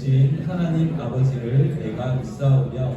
되신 하나님 아버지를 내가 믿사오며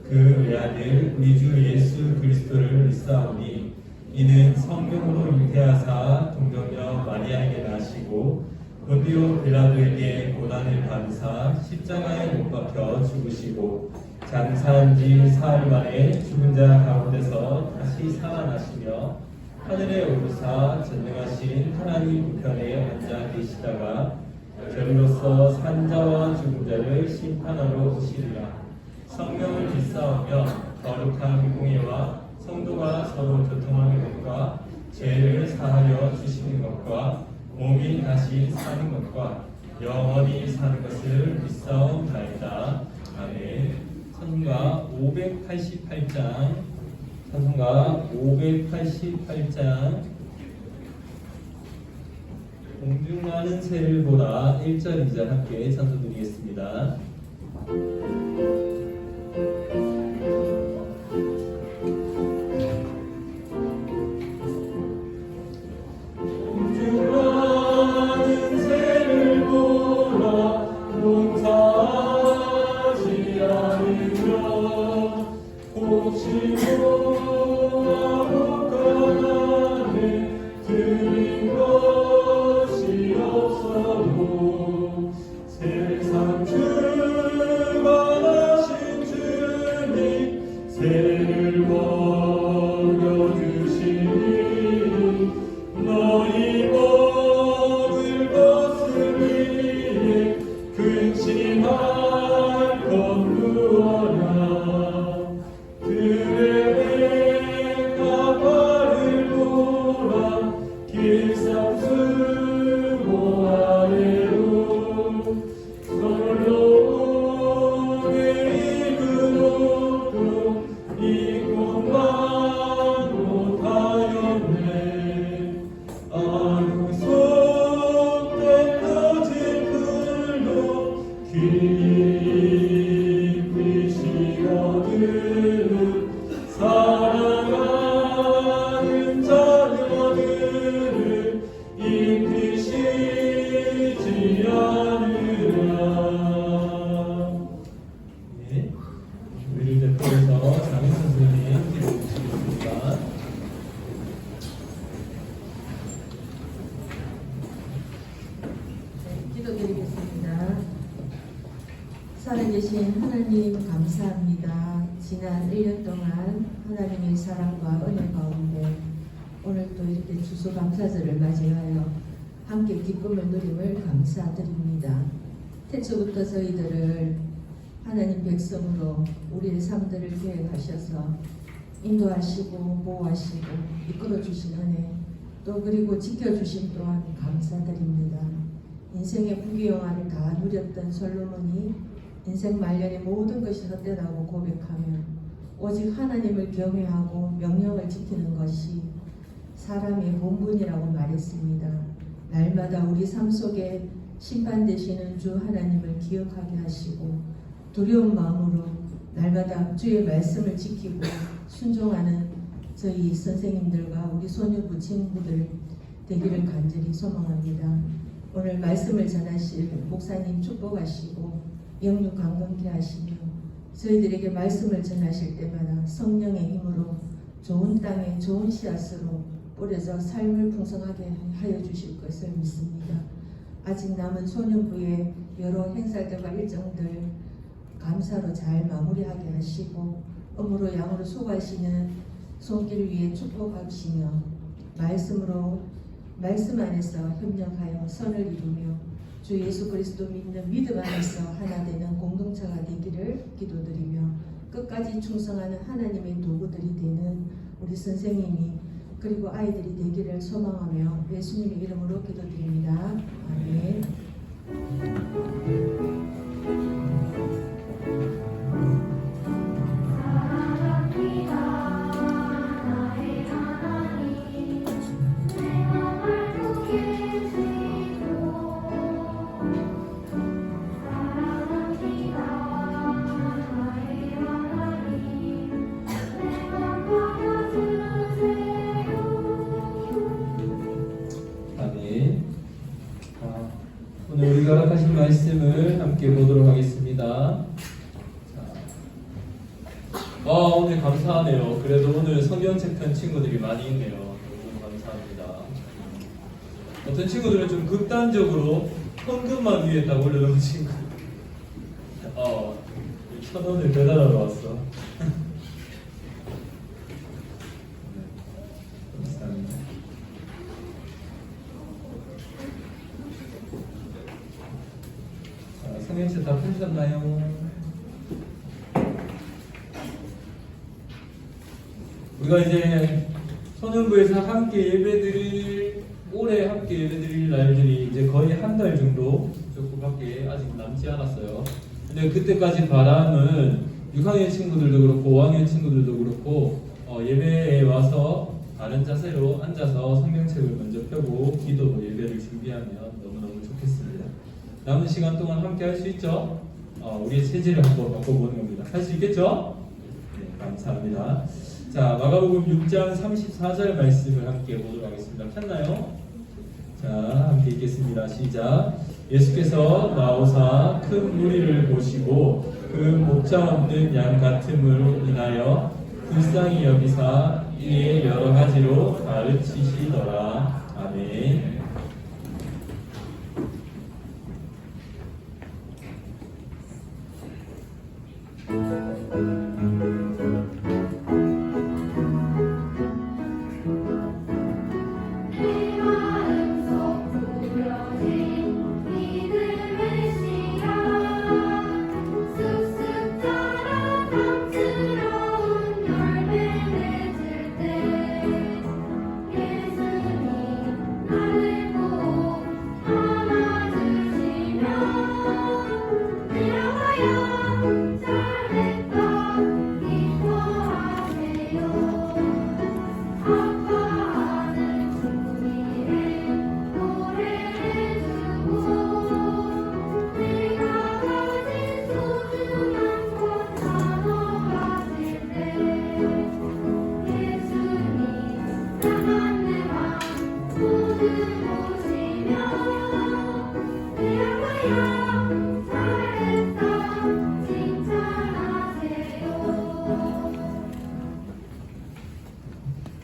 그 외아들 우리 주 예수 그리스도를 믿사오니 이는 성령으로 잉태하사 동정녀 마리아에게 나시고 본디오 빌라도에게 고난을 받으사 십자가에 못 박혀 죽으시고 장사한 지 사흘 만에 죽은 자 가운데서 다시 살아나시며 하늘에 오르사 전능하신 하나님 우편에 앉아 계시다가 저리로서 산자와 죽은 자를 심판하러 오시리라. 성령을 믿사오며 거룩한 공예와 성도가 서로 교통하는 것과 죄를 사하여 주시는 것과 몸이 다시 사는 것과 영원히 사는 것을 믿사옵나이다. 아멘. 찬송가 588장 찬송가 588장 공중나는 새를 보라 1절 2절 함께 찬송 드리겠습니다. 살아계신 하나님 감사합니다. 지난 1년 동안 하나님의 사랑과 은혜 가운데 오늘 또 이렇게 추수감사절을 맞이하여 함께 기쁨을 누림을 감사드립니다. 태초부터 저희들을 하나님 백성으로 우리의 삶들을 계획하셔서 인도하시고 보호하시고 이끌어주신 은혜 또 그리고 지켜주신 또한 감사드립니다. 인생의 부귀영화를 다 누렸던 솔로몬이 인생 말년에 모든 것이 헛되다고 고백하며 오직 하나님을 경외하고 명령을 지키는 것이 사람의 본분이라고 말했습니다. 날마다 우리 삶 속에 심판되시는 주 하나님을 기억하게 하시고 두려운 마음으로 날마다 주의 말씀을 지키고 순종하는 저희 선생님들과 우리 소녀부 친구들 되기를 간절히 소망합니다. 오늘 말씀을 전하실 목사님 축복하시고 영육 강건케 하시며 저희들에게 말씀을 전하실 때마다 성령의 힘으로 좋은 땅에 좋은 씨앗으로 뿌려져 삶을 풍성하게 하여 주실 것을 믿습니다. 아직 남은 소년부의 여러 행사들과 일정들 감사로 잘 마무리하게 하시고 음으로 양으로 소가시는 손길 위에 축복하시며 말씀 안에서 협력하여 선을 이루며 주 예수 그리스도 믿는 믿음 안에서 하나 되는 공동체가 되기를 기도드리며 끝까지 충성하는 하나님의 도구들이 되는 우리 선생님이 그리고 아이들이 되기를 소망하며 예수님의 이름으로 기도드립니다. 아멘. 오늘 우리가 허락하신 말씀을 함께 보도록 하겠습니다. 오늘 감사하네요. 그래도 오늘 성경책 편 친구들이 많이 있네요. 너무 감사합니다. 어떤 친구들은 좀 극단적으로 현금만 위에 딱 올려놓은 친구. 1,000원을 배달하러 왔어. 감사합니다. 자, 성경책 다 펴주셨나요? 우리가 이제 소년부에서 함께 올해 함께 예배드릴 날들이 이제 거의 한 달 정도 조금밖에 아직 남지 않았어요. 근데 그때까지 바람은 6학년 친구들도 그렇고 5학년 친구들도 그렇고 예배에 와서 바른 자세로 앉아서 성경책을 먼저 펴고 기도로 예배를 준비하면 너무너무 좋겠습니다. 남은 시간 동안 함께 할 수 있죠? 우리의 체질을 한번 바꿔보는 겁니다. 할 수 있겠죠? 네, 감사합니다. 자, 마가복음 6장 34절 말씀을 함께 보도록 하겠습니다. 폈나요? 자, 함께 읽겠습니다. 시작. 예수께서 나오사 큰 무리를 보시고 그 목자 없는 양 같음을 인하여 불쌍히 여기사 이에 여러 가지로 가르치시더라. 아멘.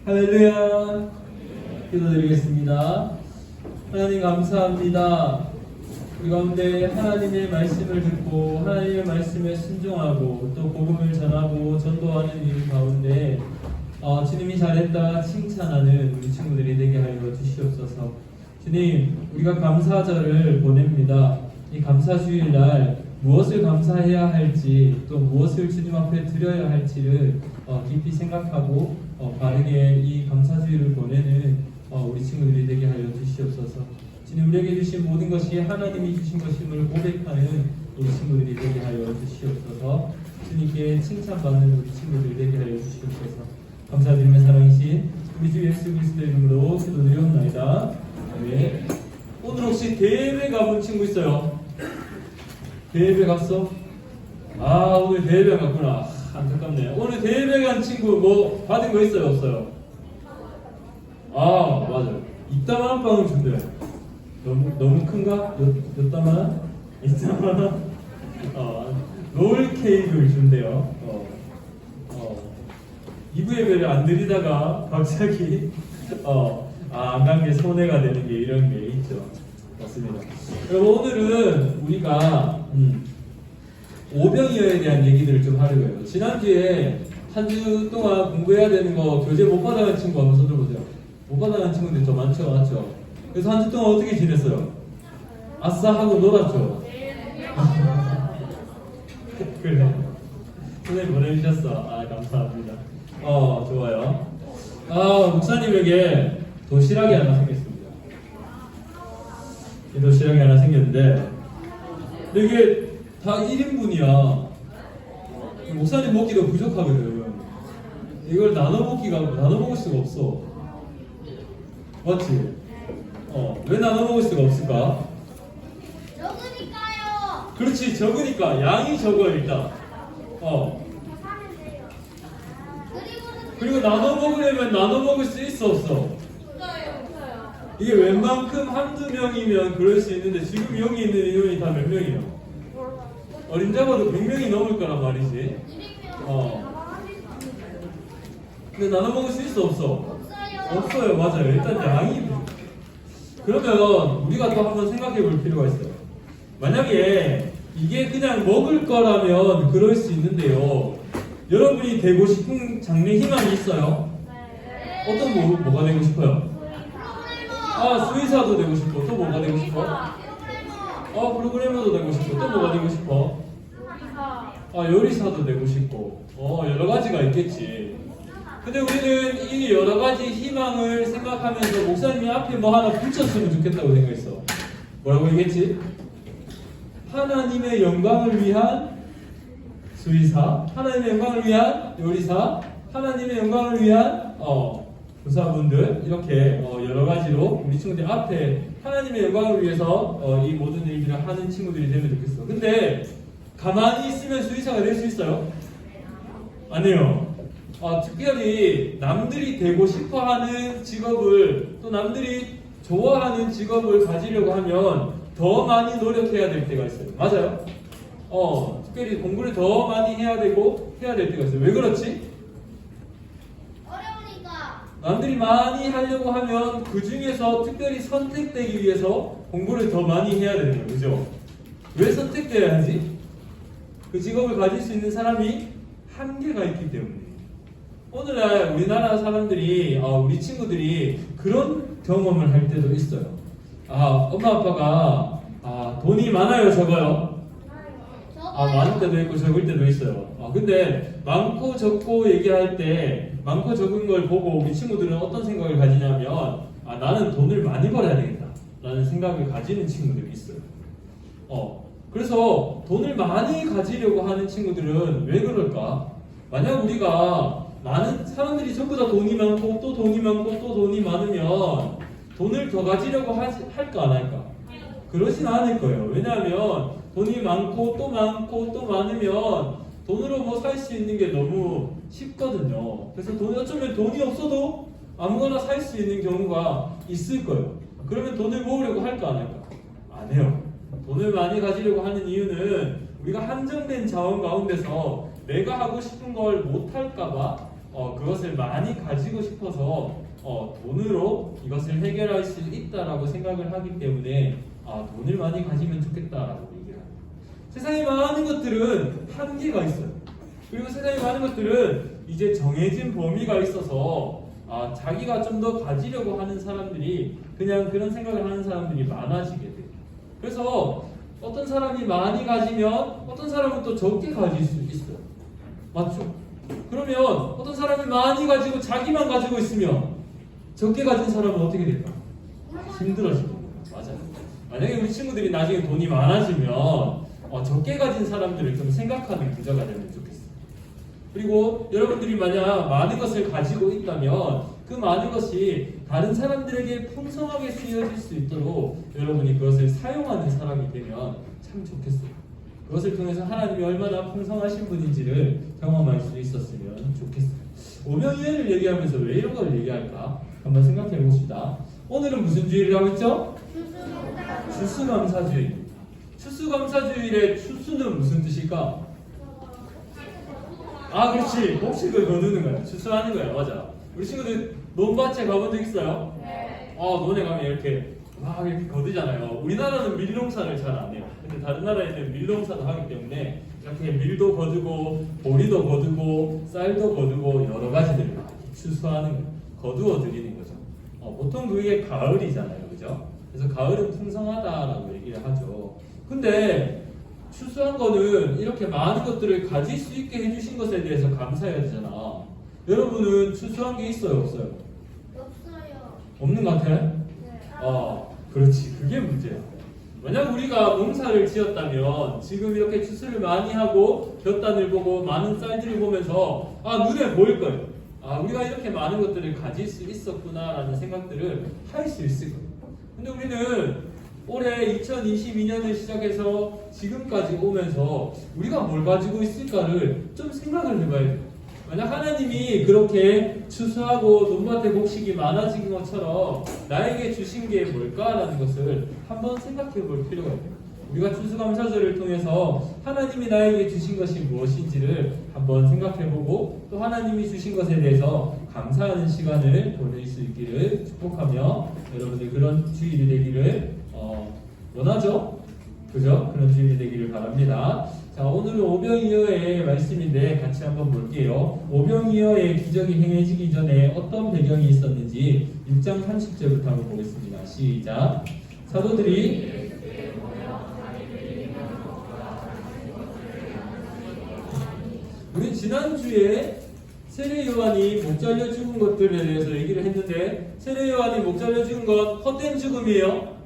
할렐루야. 기도드리겠습니다. 하나님 감사합니다. 우리 가운데 하나님의 말씀을 듣고 하나님의 말씀에 순종하고 또 복음을 전하고 전도하는 일 가운데 주님이 잘했다 칭찬하는 우리 친구들이 되게 하여 주시옵소서. 주님, 우리가 감사절을 보냅니다. 이 감사주일날 무엇을 감사해야 할지 또 무엇을 주님 앞에 드려야 할지를 깊이 생각하고 바르게 이 감사주일을 보내는 우리 친구들이 되게 하여 주시옵소서. 주님, 우리에게 주신 모든 것이 하나님이 주신 것임을 고백하는 우리 친구들이 되게 하여 주시옵소서. 주님께 칭찬받는 우리 친구들이 되게 하여 주시옵소서. 감사드리며 사랑이신 우리 주 예수 그리스도 이름으로 기도드리옵나이다. 아멘. 오늘 혹시 대회 가본 친구 있어요? 대회 갔어? 오늘 대회 갔구나. 안타깝네요. 오늘 대회 간 친구 뭐 받은 거 있어요? 없어요? 맞아요. 이따만한 빵을 준대요. 너무 큰가? 몇 다만? 이따만한? 롤 케이크를 준대요. 2부 예배를 안 드리다가 갑자기 안 간 게 손해가 되는 게 이런 게 있죠. 맞습니다. 여러분, 오늘은 우리가 오병이어에 대한 얘기들을 좀 하려고 해요. 지난주에 한 주 동안 공부해야 되는 거 교재 못 받아간 친구 한번 손 들어보세요. 못 받아간 친구들이 더 많죠, 맞죠? 그래서 한 주 동안 어떻게 지냈어요? 아싸 하고 놀았죠? 그래. 선생님 보내주셨어. 감사합니다. 좋아요. 목사님에게 도시락이 하나 생겼습니다. 이 도시락이 하나 생겼는데, 근데 이게 다 1인분이야. 목사님 먹기도 부족하거든. 이걸 나눠 먹을 수가 없어. 맞지? 왜 나눠 먹을 수가 없을까? 적으니까요. 그렇지, 적으니까. 양이 적어, 일단. 그리고 나눠 먹으려면 나눠 먹을 수 있어, 없어? 이게 웬만큼 한두 명이면 그럴 수 있는데 지금 여기 있는 인원이 다 몇 명이에요? 어림잡아도 100명이 넘을 거란 말이지. 근데 나눠 먹을 수 있어 없어? 없어요. 맞아요. 일단 양이. 그러면 우리가 또 한번 생각해 볼 필요가 있어요. 만약에 이게 그냥 먹을 거라면 그럴 수 있는데요. 여러분이 되고 싶은 장래 희망이 있어요? 어떤 뭐가 되고 싶어요? 수의사도 되고 싶고 또 뭐가 되고 싶어? 프로그래머도 되고 싶고 또 뭐가 되고 싶어? 요리사도 되고 싶고 여러 가지가 있겠지. 근데 우리는 이 여러 가지 희망을 생각하면서 목사님이 앞에 뭐 하나 붙였으면 좋겠다고 생각했어. 뭐라고 얘기했지? 하나님의 영광을 위한 수의사, 하나님의 영광을 위한 요리사, 하나님의 영광을 위한 교사분들, 이렇게 여러 가지로 우리 친구들 앞에 하나님의 영광을 위해서 이 모든 일들을 하는 친구들이 되면 좋겠어. 근데 가만히 있으면 수의사가 될 수 있어요? 아니요. 특별히 남들이 되고 싶어하는 직업을, 또 남들이 좋아하는 직업을 가지려고 하면 더 많이 노력해야 될 때가 있어요. 맞아요? 특별히 공부를 더 많이 해야 될 때가 있어요. 왜 그렇지? 어려우니까. 남들이 많이 하려고 하면 그 중에서 특별히 선택되기 위해서 공부를 더 많이 해야 되는 거예요. 그죠? 왜 선택돼야 하지? 그 직업을 가질 수 있는 사람이 한계가 있기 때문에. 오늘날 우리나라 사람들이, 우리 친구들이 그런 경험을 할 때도 있어요. 엄마 아빠가 돈이 많아요, 적어요? 많을 때도 있고 적을 때도 있어요. 근데 많고 적고 얘기할 때 많고 적은 걸 보고 우리 친구들은 어떤 생각을 가지냐면 나는 돈을 많이 벌어야 되겠다 라는 생각을 가지는 친구들이 있어요. 그래서 돈을 많이 가지려고 하는 친구들은 왜 그럴까? 만약 우리가 많은 사람들이 전부 다 돈이 많고 또 돈이 많고 또 돈이 많으면 돈을 더 가지려고 할까 안 할까? 그러진 않을 거예요. 왜냐하면 돈이 많고 또 많고 또 많으면 돈으로 뭐 살 수 있는 게 너무 쉽거든요. 그래서 어쩌면 돈이 없어도 아무거나 살 수 있는 경우가 있을 거예요. 그러면 돈을 모으려고 할까 안 할까? 안 해요. 돈을 많이 가지려고 하는 이유는 우리가 한정된 자원 가운데서 내가 하고 싶은 걸 못할까봐 그것을 많이 가지고 싶어서 돈으로 이것을 해결할 수 있다라고 생각을 하기 때문에 돈을 많이 가지면 좋겠다라고 얘기를 합니다. 세상에 많은 것들은 한계가 있어요. 그리고 세상에 많은 것들은 이제 정해진 범위가 있어서 자기가 좀 더 가지려고 하는 사람들이 그냥 그런 생각을 하는 사람들이 많아지게 돼요. 그래서 어떤 사람이 많이 가지면 어떤 사람은 또 적게 가질 수 있어요. 맞죠? 그러면 어떤 사람이 많이 가지고 자기만 가지고 있으면 적게 가진 사람은 어떻게 될까? 힘들어지는 거예요. 맞아요. 만약에 우리 친구들이 나중에 돈이 많아지면 적게 가진 사람들을 좀 생각하는 부자가 되면 좋겠어요. 그리고 여러분들이 만약 많은 것을 가지고 있다면 그 많은 것이 다른 사람들에게 풍성하게 쓰여질 수 있도록 여러분이 그것을 사용하는 사람이 되면 참 좋겠어요. 그것을 통해서 하나님이 얼마나 풍성하신 분인지를 경험할 수 있었으면 좋겠어요. 오명이회를 얘기하면서 왜 이런 걸 얘기할까? 한번 생각해 봅시다. 오늘은 무슨 주일을 하고 있죠? 추수감사주일입니다. 추수감사주일의 추수는 무슨 뜻일까? 그렇지. 곡식을 거두는 거야. 추수하는 거야. 맞아. 우리 친구들 논밭에 가본 적 있어요? 네. 논에 가면 이렇게 막 이렇게 거두잖아요. 우리나라는 밀농사를 잘 안 해요. 근데 다른 나라에는 밀농사도 하기 때문에 이렇게 밀도 거두고 보리도 거두고 쌀도 거두고 여러 가지들을 추수하는 거예요. 거두어 드리는 거죠. 보통 그게 가을이잖아요. 그죠? 그래서 가을은 풍성하다라고 얘기를 하죠. 근데 추수한 거는 이렇게 많은 것들을 가질 수 있게 해주신 것에 대해서 감사해야 되잖아. 여러분은 추수한 게 있어요? 없어요? 없어요. 없는 것 같아? 네. 그렇지. 그게 문제야. 만약 우리가 농사를 지었다면 지금 이렇게 추수를 많이 하고 볕단을 보고 많은 쌀들을 보면서 눈에 보일 거예요. 우리가 이렇게 많은 것들을 가질 수 있었구나라는 생각들을 할 수 있을 거예요. 근데 우리는 올해 2022년을 시작해서 지금까지 오면서 우리가 뭘 가지고 있을까를 좀 생각을 해봐야 돼요. 만약 하나님이 그렇게 추수하고 논밭에 곡식이 많아진 것처럼 나에게 주신 게 뭘까라는 것을 한번 생각해 볼 필요가 있어요. 우리가 추수감사절을 통해서 하나님이 나에게 주신 것이 무엇인지를 한번 생각해 보고 또 하나님이 주신 것에 대해서 감사하는 시간을 보낼 수 있기를 축복하며 여러분들 그런 주일이 되기를 원하죠? 그죠? 그런 주일이 되기를 바랍니다. 자, 오늘은 오병이어의 말씀인데 같이 한번 볼게요. 오병이어의 기적이 행해지기 전에 어떤 배경이 있었는지 6장 30절부터 한번 보겠습니다. 시작. 사도들이 우리 지난주에 세례 요한이 목 잘려 죽은 것들에 대해서 얘기를 했는데 세례 요한이 목 잘려 죽은 건 헛된 죽음이에요.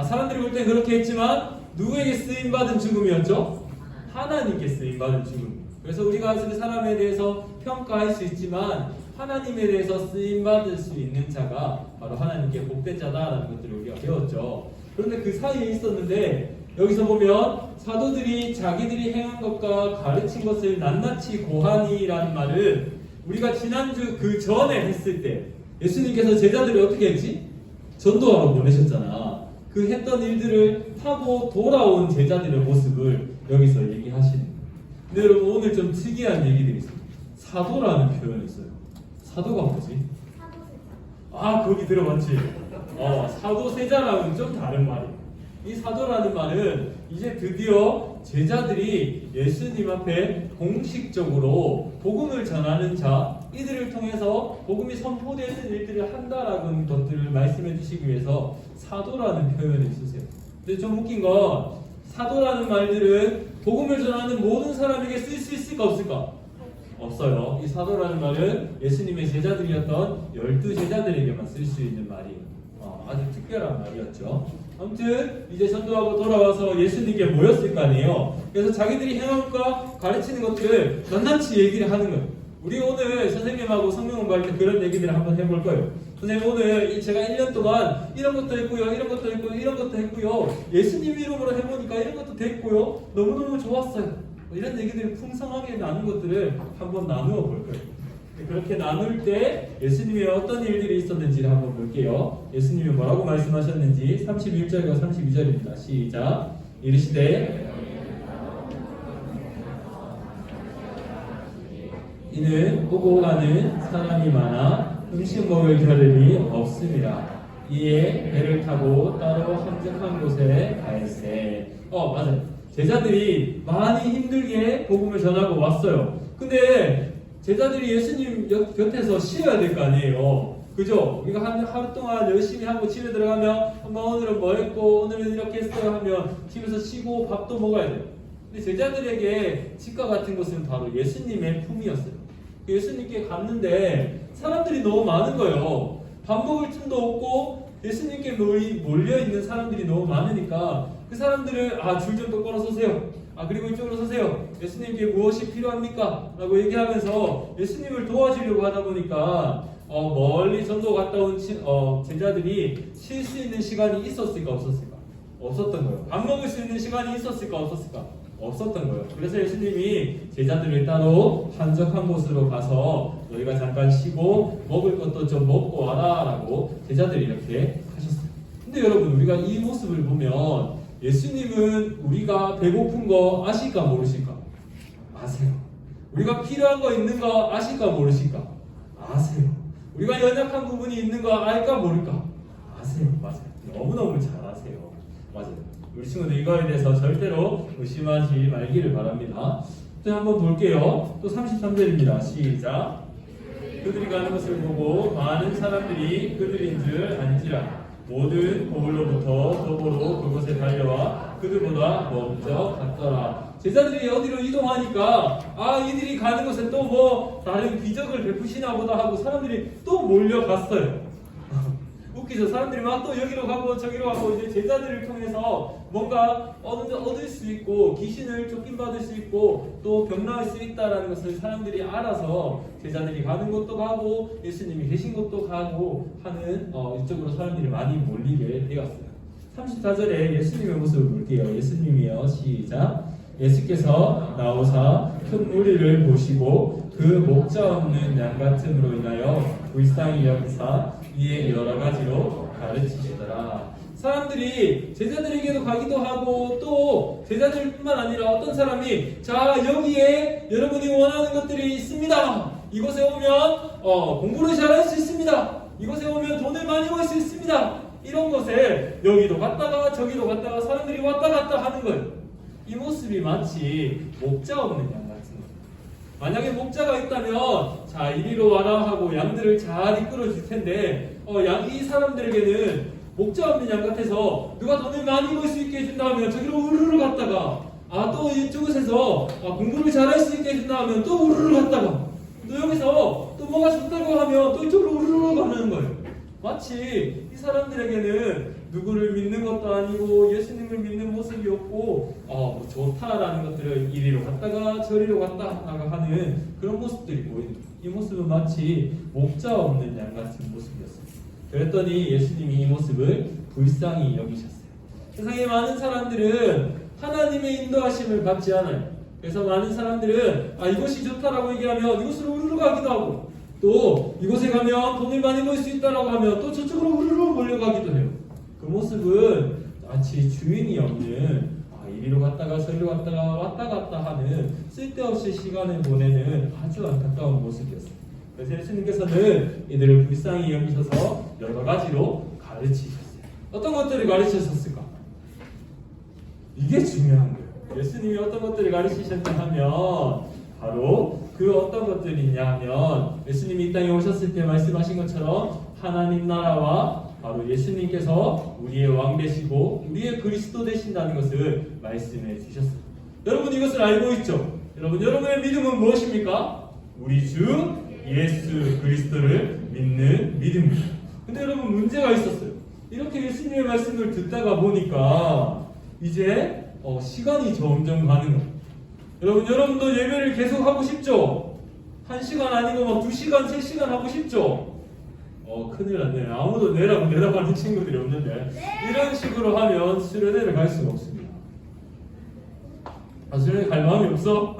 사람들이 볼 때 그렇게 했지만 누구에게 쓰임받은 죽음이었죠? 하나님께 쓰임받은 죽음. 그래서 우리가 사람에 대해서 평가할 수 있지만 하나님에 대해서 쓰임받을 수 있는 자가 바로 하나님께 복된 자다라는 것들을 우리가 배웠죠. 그런데 그 사이에 있었는데 여기서 보면 사도들이 자기들이 행한 것과 가르친 것을 낱낱이 고하니라는 말은 우리가 지난주 그 전에 했을 때 예수님께서 제자들을 어떻게 했지? 전도하러 보내셨잖아. 그 했던 일들을 하고 돌아온 제자들의 모습을 여기서 얘기하시는 거예요. 근데 여러분 오늘 좀 특이한 얘기들이 있어요. 사도라는 표현이 있어요. 사도가 뭐지? 거기 들어봤지? 사도세자랑은 좀 다른 말이에요. 이 사도라는 말은 이제 드디어 제자들이 예수님 앞에 공식적으로 복음을 전하는 자, 이들을 통해서 복음이 선포되는 일들을 한다라는 것들을 말씀해 주시기 위해서 사도라는 표현을 쓰세요. 근데 좀 웃긴 건 사도라는 말들은 복음을 전하는 모든 사람에게 쓸 수 있을까 없을까? 없어요. 이 사도라는 말은 예수님의 제자들이었던 12제자들에게만 쓸 수 있는 말이에요. 아주 특별한 말이었죠. 아무튼 이제 전도하고 돌아와서 예수님께 모였을 거 아니에요. 그래서 자기들이 행한 것과 가르치는 것들을 낱낱이 얘기를 하는 거예요. 우리 오늘 선생님하고 성경 공부할 때 그런 얘기들을 한번 해볼 거예요. 선생님 오늘 제가 1년 동안 이런 것도 했고요, 이런 것도 했고요, 이런 것도 했고요, 예수님 이름으로 해보니까 이런 것도 됐고요, 너무너무 좋았어요. 이런 얘기들을 풍성하게 나눈 것들을 한번 나누어 볼 거예요. 그렇게 나눌 때 예수님의 어떤 일들이 있었는지를 한번 볼게요. 예수님이 뭐라고 말씀하셨는지 31절과 32절입니다. 시작. 이르시되 이는 오고 가는 사람이 많아 음식 먹을 겨를이 없습니다. 이에 배를 타고 따로 한적한 곳에 갈세. 맞아요. 제자들이 많이 힘들게 복음을 전하고 왔어요. 근데 제자들이 예수님 곁에서 쉬어야 될 거 아니에요. 그죠? 우리가 하루 동안 열심히 하고 집에 들어가면 오늘은 뭐 했고 오늘은 이렇게 했어요 하면 집에서 쉬고 밥도 먹어야 돼요. 근데 제자들에게 집과 같은 것은 바로 예수님의 품이었어요. 예수님께 갔는데 사람들이 너무 많은 거예요. 밥 먹을 틈도 없고 예수님께 몰려있는 사람들이 너무 많으니까 그 사람들을 줄 좀 똑바로 서세요. 그리고 이쪽으로 서세요. 예수님께 무엇이 필요합니까? 라고 얘기하면서 예수님을 도와주려고 하다 보니까 멀리 전도 갔다 온 제자들이 쉴 수 있는 시간이 있었을까 없었을까? 없었던 거예요. 밥 먹을 수 있는 시간이 있었을까 없었을까? 없었던 거예요. 그래서 예수님이 제자들을 따로 한적한 곳으로 가서 너희가 잠깐 쉬고 먹을 것도 좀 먹고 와라 라고 제자들이 이렇게 하셨어요. 근데 여러분 우리가 이 모습을 보면 예수님은 우리가 배고픈 거 아실까 모르실까? 아세요. 우리가 필요한 거 있는 거 아실까 모르실까? 아세요. 우리가 연약한 부분이 있는 거 알까 모를까? 아세요. 맞아요. 너무너무 잘 아세요. 맞아요. 우리 친구들 이거에 대해서 절대로 의심하지 말기를 바랍니다. 또 한번 볼게요. 또 33절입니다. 시작. 그들이 가는 것을 보고 많은 사람들이 그들인 줄 안지라. 모든 고을로부터 도보로 그곳에 달려와 그들보다 먼저 갔더라. 제자들이 어디로 이동하니까 이들이 가는 곳에 또 뭐 다른 기적을 베푸시나 보다 하고 사람들이 또 몰려갔어요. 웃기죠. 사람들이 막 또 여기로 가고 저기로 가고 이제 제자들을 통해서 뭔가 얻을 수 있고 귀신을 쫓김받을 수 있고 또 병나을 수 있다라는 것을 사람들이 알아서 제자들이 가는 곳도 가고 예수님이 계신 곳도 가고 하는 이쪽으로 사람들이 많이 몰리게 되었어요. 34절에 예수님의 모습을 볼게요. 예수님이요. 시작. 예수께서 나오사 큰 무리를 보시고 그 목자 없는 양 같음으로 인하여 불쌍히 여기사 이에 여러 가지로 가르치시더라. 사람들이 제자들에게도 가기도 하고 또 제자들뿐만 아니라 어떤 사람이 자 여기에 여러분이 원하는 것들이 있습니다. 이곳에 오면 공부를 잘할 수 있습니다. 이곳에 오면 돈을 많이 벌 수 있습니다. 이런 것에 여기도 갔다가 저기도 갔다가 사람들이 왔다 갔다 하는 거예요. 이 모습이 마치 목자 없는 양 같은 거예요. 만약에 목자가 있다면 자 이리로 와라 하고 양들을 잘 이끌어 줄 텐데 이 사람들에게는 목자 없는 양 같아서 누가 돈을 많이 벌 수 있게 해준다 하면 저기로 우르르 갔다가 또 이쪽에서 공부를 잘할 수 있게 해준다 하면 또 우르르 갔다가 또 여기서 또 뭐가 좋다고 하면 또 이쪽으로 우르르 가는 거예요. 마치 이 사람들에게는 누구를 믿는 것도 아니고 예수님을 믿는 모습이 없고 뭐 좋다라는 것들을 이리로 갔다가 저리로 갔다 하는 그런 모습들이 보이는 거예요. 이 모습은 마치 목자 없는 양 같은 모습이었어요. 그랬더니 예수님이 이 모습을 불쌍히 여기셨어요. 세상에 많은 사람들은 하나님의 인도하심을 받지 않아요. 그래서 많은 사람들은 이것이 좋다라고 얘기하면 이곳으로 우르르 가기도 하고 또 이곳에 가면 돈을 많이 벌 수 있다라고 하면 또 저쪽으로 우르르 몰려가기도 해요. 그 모습은 마치 주인이 없는 이리로 갔다가 저리로 갔다가 왔다 갔다 하는 쓸데없이 시간을 보내는 아주 안타까운 모습이었어요. 그래서 예수님께서는 이들을 불쌍히 여기셔서 여러 가지로 가르치셨어요. 어떤 것들을 가르치셨을까? 이게 중요한 거예요. 예수님이 어떤 것들을 가르치셨냐 하면 바로 그 어떤 것들이냐 하면 예수님이 이 땅에 오셨을 때 말씀하신 것처럼 하나님 나라와 바로 예수님께서 우리의 왕 되시고 우리의 그리스도 되신다는 것을 말씀해 주셨어요. 여러분 이것을 알고 있죠? 여러분의 믿음은 무엇입니까? 우리 주 예수 그리스도를 믿는 믿음입니다. 근데 여러분 문제가 있었어요. 이렇게 예수님의 말씀을 듣다가 보니까 이제 시간이 점점 가는 거예요. 여러분도 예배를 계속 하고 싶죠? 1시간 아니고 막 2시간, 3시간 하고 싶죠? 큰일 났네. 아무도 내라고 대답하는 친구들이 없는데 이런 식으로 하면 수련회를 갈 수가 없습니다. 수련회 갈 마음이 없어?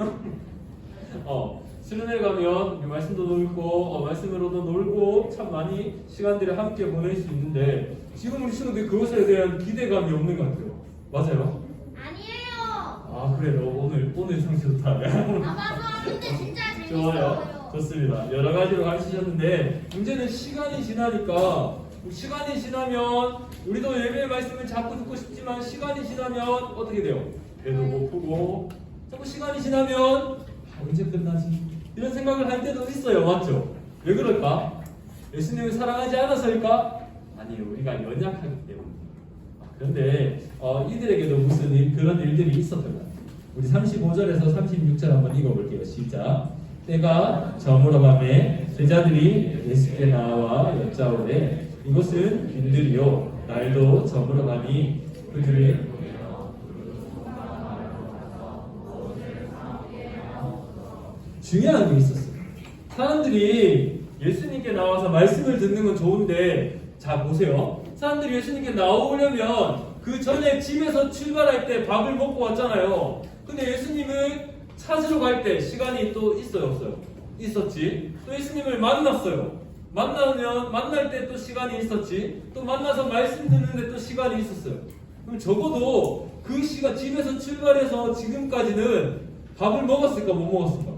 수련회 가면 말씀도 놀고 말씀으로도 놀고 참 많이 시간들을 함께 보낼 수 있는데 지금 우리 친구들 그것에 대한 기대감이 없는 것 같아요. 맞아요? 아니에요. 그래요. 오늘 상 좋다. 맞아. 근데 진짜 재밌어요. 좋아요. 좋습니다. 여러 가지로 가르치셨는데 문제는 시간이 지나니까 시간이 지나면 우리도 예배의 말씀을 자꾸 듣고 싶지만 시간이 지나면 어떻게 돼요? 배도 고프고 자꾸 시간이 지나면 언제 끝나지? 이런 생각을 할 때도 있어요. 맞죠? 왜 그럴까? 예수님을 사랑하지 않아서일까? 아니에요. 우리가 연약하기 때문에. 그런데 이들에게도 무슨 그런 일들이 있었던 것 같아요. 우리 35절에서 36절 한번 읽어볼게요. 시작. 때가 저물어 가매 제자들이 예수께 나와 여짜오되 이곳은 빈들이요 날도 저물어 가니 그들이 중요한 게 있었어요. 사람들이 예수님께 나와서 말씀을 듣는 건 좋은데 자 보세요. 사람들이 예수님께 나오려면 그 전에 집에서 출발할 때 밥을 먹고 왔잖아요. 근데 예수님을 찾으러 갈 때 시간이 또 있어요, 없어요? 있었지. 또 예수님을 만났어요. 만날 때 또 시간이 있었지. 또 만나서 말씀 듣는데 또 시간이 있었어요. 그럼 적어도 그 시간 집에서 출발해서 지금까지는 밥을 먹었을까 못 먹었을까?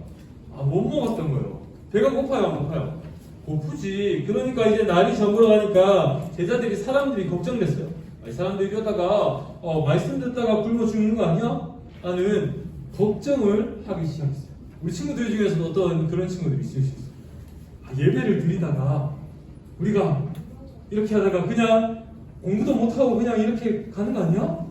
못 먹었던 거예요. 배가 고파요, 안 고파요? 고프지. 그러니까 이제 날이 저물어 가니까 제자들이 사람들이 걱정됐어요. 이 사람들이 이러다가 말씀 듣다가 굶어 죽는 거 아니야? 라는 걱정을 하기 시작했어요. 우리 친구들 중에서도 어떤 그런 친구들이 있을 수 있어요. 예배를 드리다가 우리가 이렇게 하다가 그냥 공부도 못하고 그냥 이렇게 가는 거 아니야?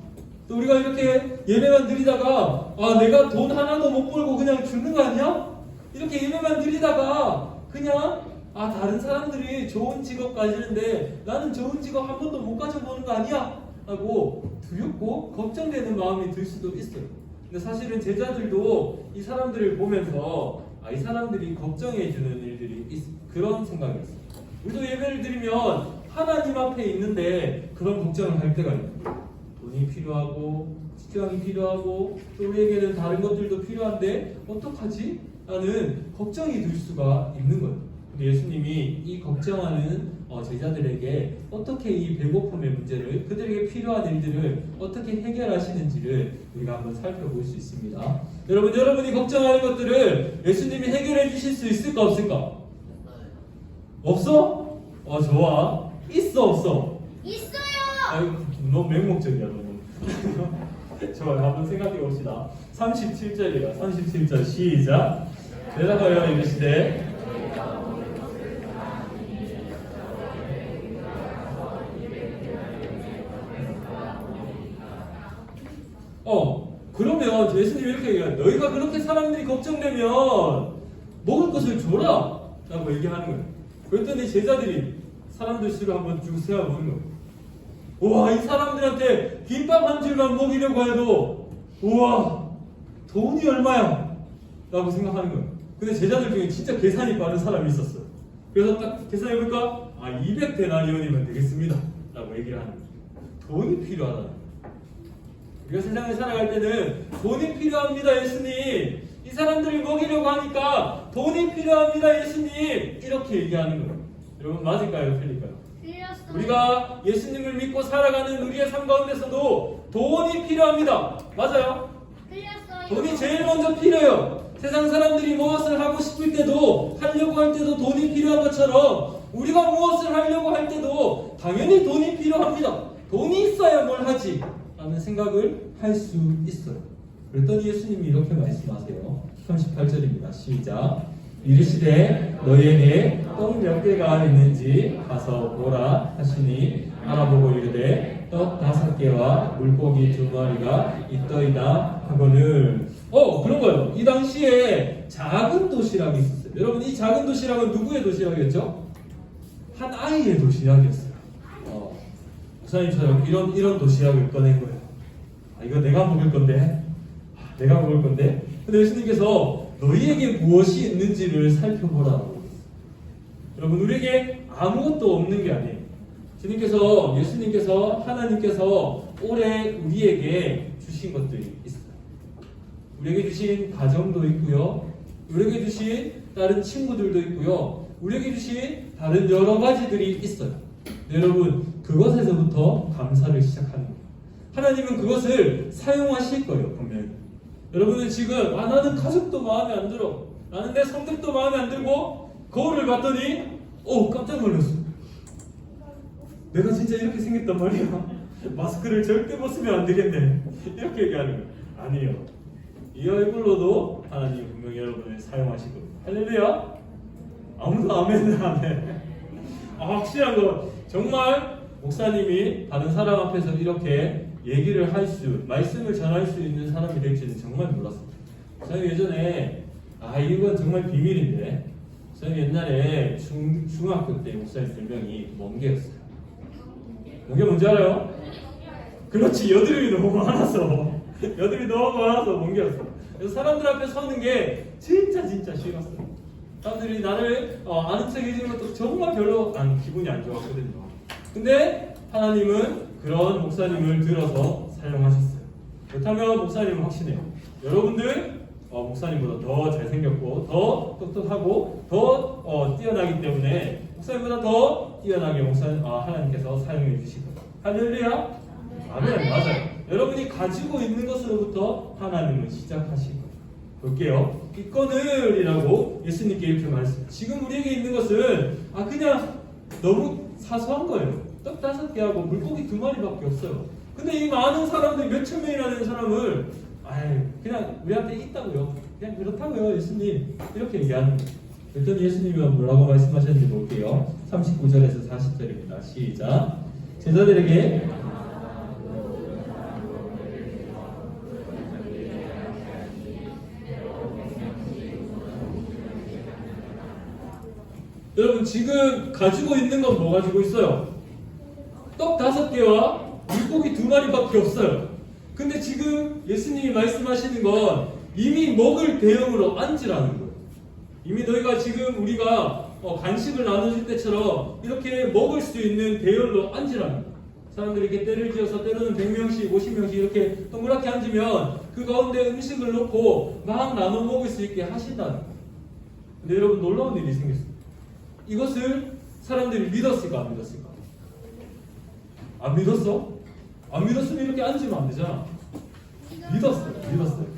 또 우리가 이렇게 예배만 드리다가 내가 돈 하나도 못 벌고 그냥 죽는 거 아니야? 이렇게 예배만 드리다가 그냥 다른 사람들이 좋은 직업 가지는데 나는 좋은 직업 한 번도 못 가져보는 거 아니야? 하고 두렵고 걱정되는 마음이 들 수도 있어요. 근데 사실은 제자들도 이 사람들을 보면서 이 사람들이 걱정해주는 일들이 그런 생각이 있어요. 우리도 예배를 드리면 하나님 앞에 있는데 그런 걱정을 할 때가 있는 거예요. 돈이 필요하고 직장이 필요하고 또 우리에게는 다른 것들도 필요한데 어떡하지? 라는 걱정이 들 수가 있는 거예요. 근데 예수님이 이 걱정하는 제자들에게 어떻게 이 배고픔의 문제를, 그들에게 필요한 일들을 어떻게 해결하시는지를 우리가 한번 살펴볼 수 있습니다. 여러분이 걱정하는 것들을 예수님이 해결해 주실 수 있을까 없을까? 없어? 좋아. 있어 없어? 있어요. 아이고, 너무 맹목적이야 너무. 좋아요. 한번 생각해 봅시다. 37절이에요. 37절 시작. 대답하여 이르시되 그러면 예수님이 이렇게 얘기해요. 너희가 그렇게 사람들이 걱정되면 먹을 것을 줘라 라고 얘기하는 거예요. 그랬더니 제자들이 사람들 수를 한번 쭉 세어보는 거예요. 우와, 이 사람들한테 김밥 한 줄만 먹이려고 해도 우와, 돈이 얼마야? 라고 생각하는 거예요. 근데 제자들 중에 진짜 계산이 빠른 사람이 있었어요. 그래서 딱 계산해볼까? 200데나리온이면 되겠습니다 라고 얘기를 하는 거예요. 돈이 필요하다는 거예요. 우리가 세상에 살아갈 때는 돈이 필요합니다 예수님, 이 사람들을 먹이려고 하니까 돈이 필요합니다 예수님, 이렇게 얘기하는 거예요. 여러분 맞을까요? 틀릴까요? 틀렸어요. 우리가 예수님을 믿고 살아가는 우리의 삶 가운데서도 돈이 필요합니다. 맞아요? 틀렸어요. 돈이 제일 먼저 필요해요. 세상 사람들이 무엇을 하고 싶을 때도, 하려고 할 때도 돈이 필요한 것처럼 우리가 무엇을 하려고 할 때도 당연히 돈이 필요합니다. 돈이 있어야 뭘 하지 라는 생각을 할 수 있어요. 그랬더니 예수님이 이렇게 말씀하세요. 38절입니다. 시작. 이르시되 너희에게 떡 몇 개가 있는지 가서 보라 하시니 알아보고 이르되 떡 5개와 물고기 2마리가 있더이다 하거늘. 그런 거예요. 이 당시에 작은 도시락이 있었어요. 여러분, 이 작은 도시락은 누구의 도시락이었죠? 한 아이의 도시락이었어요. 목사님처럼 이런 도시락을 꺼낸 거예요. 이거 내가 먹을 건데, 내가 먹을 건데. 근데 예수님께서 너희에게 무엇이 있는지를 살펴보라고. 여러분, 우리에게 아무것도 없는 게 아니에요. 예수님께서 하나님께서 올해 우리에게 주신 것들이 있어요. 우리에게 주신 가정도 있고요, 우리에게 주신 다른 친구들도 있고요, 우리에게 주신 다른 여러 가지들이 있어요. 여러분, 그것에서부터 감사를 시작하는 거예요. 하나님은 그것을 사용하실 거예요, 분명히. 여러분은 지금 나는 가족도 마음에 안 들어, 나는 내 성격도 마음에 안 들고 거울을 봤더니 깜짝 놀랐어. 내가 진짜 이렇게 생겼단 말이야. 마스크를 절대 벗으면 안 되겠네. 이렇게 얘기하는 거예요. 아니에요. 이 얼굴로도 하나님이 분명히 여러분을 사용하실 겁니다. 할렐루야. 아무도 아멘은 안 해. 확실한 거, 정말 목사님이 다른 사람 앞에서 이렇게 얘기를 말씀을 전할 수 있는 사람이 될지는 정말 몰랐어요. 목사님 예전에, 이건 정말 비밀인데, 목사님 옛날에 중학교 때 목사님 별명이 멍게였어요. 멍게 뭔지 알아요? 그렇지, 여드름이 너무 많아서 멍게였어요. 그래서 사람들 앞에 서는 게 진짜 싫었어요. 사람들이 나를 아는 척 해주는 것도 정말 별로 기분이 안 좋았거든요. 근데 하나님은 그런 목사님을 들어서 사용하셨어요. 그렇다면 목사님은 확신해요. 여러분들 목사님보다 더 잘생겼고 더 똑똑하고 더 뛰어나기 때문에 목사님보다 더 뛰어나게 하나님께서 사용해 주실 거예요. 할렐루야. 아멘. 맞아요. 여러분이 가지고 있는 것으로부터 하나님은 시작하실 거예요. 볼게요. 있거늘이라고 예수님께 이렇게 말했어요. 지금 우리에게 있는 것은 그냥 너무 사소한 거예요. 떡 5개하고 물고기 2마리밖에 없어요. 근데 이 많은 사람들, 몇천 명이나 되는 사람을 그냥 우리한테 있다고요. 그냥 그렇다고요, 예수님. 이렇게 얘기하는 거예요. 그랬더니 예수님이 뭐라고 말씀하셨는지 볼게요. 39절에서 40절입니다. 시작. 제자들에게 여러분, 지금 가지고 있는 건 뭐 가지고 있어요? 떡 5개와 물고기 2마리밖에 없어요. 근데 지금 예수님이 말씀하시는 건 이미 먹을 대용으로 앉으라는 거예요. 이미 너희가 지금 우리가 간식을 나눠줄 때처럼 이렇게 먹을 수 있는 대열로 앉으라는 거예요. 사람들이 이렇게 때를 지어서 때로는 100명씩, 50명씩 이렇게 동그랗게 앉으면 그 가운데 음식을 놓고 막 나눠 먹을 수 있게 하신다는 거예요. 근데 여러분 놀라운 일이 생겼어요. 이것을 사람들이 믿었을까 안 믿었을까? 안 믿었어? 안 믿었으면 이렇게 앉으면 안 되잖아. 믿었어요.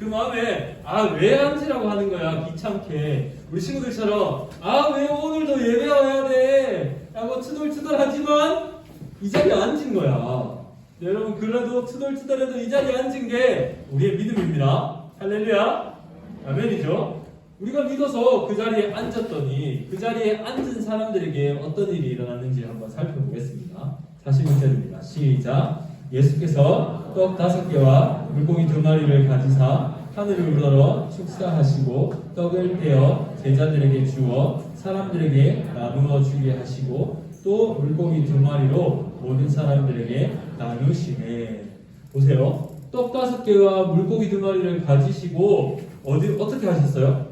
그 마음에 왜 앉으라고 하는 거야 귀찮게. 우리 친구들처럼 왜 오늘도 예배 와야 돼 라고 투덜투덜하지만 이 자리에 앉은 거야. 네, 여러분 그래도 투덜투덜해도 이 자리에 앉은 게 우리의 믿음입니다. 할렐루야. 아멘이죠. 우리가 믿어서 그 자리에 앉았더니 그 자리에 앉은 사람들에게 어떤 일이 일어났는지 한번 살펴보겠습니다. 41절입니다. 시작. 예수께서 떡 5개와 물고기 2마리를 가지사 하늘을 우러러 축사하시고 떡을 떼어 제자들에게 주어 사람들에게 나누어 주게 하시고 또 물고기 2마리로 모든 사람들에게 나누시네. 보세요. 떡 5개와 물고기 2마리를 가지시고 어떻게 하셨어요?